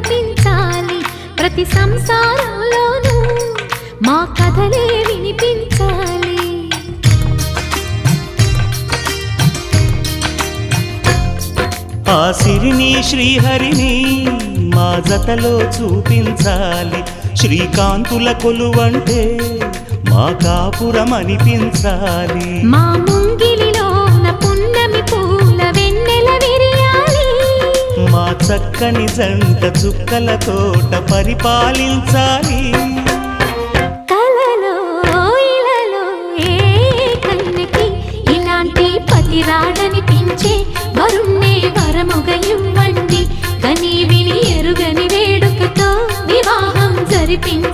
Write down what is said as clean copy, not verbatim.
కనిపించాలి ప్రతి సంసారంలోనూ మా కథలే వినిపించాలి. ఆ సిరిని శ్రీహరిని మా జతలో చూపించాలి. శ్రీకాంతుల కొలువంటే మా కాపురం అనిపించాలి. మా ముంగిలిలోన పున్నమి పూల వెన్నెల విరియాలి. మా చక్కని జంట చుక్కల తోట పరిపాలించాలి. కలలో ఇలలో ఏ కన్నెకి ఇలాంటి పతి రాడనిపించే వరుణ్ణే వరముగా ఇవ్వండి. కని విని ఎరుగని వేడుకతో వివాహం జరిపించండి.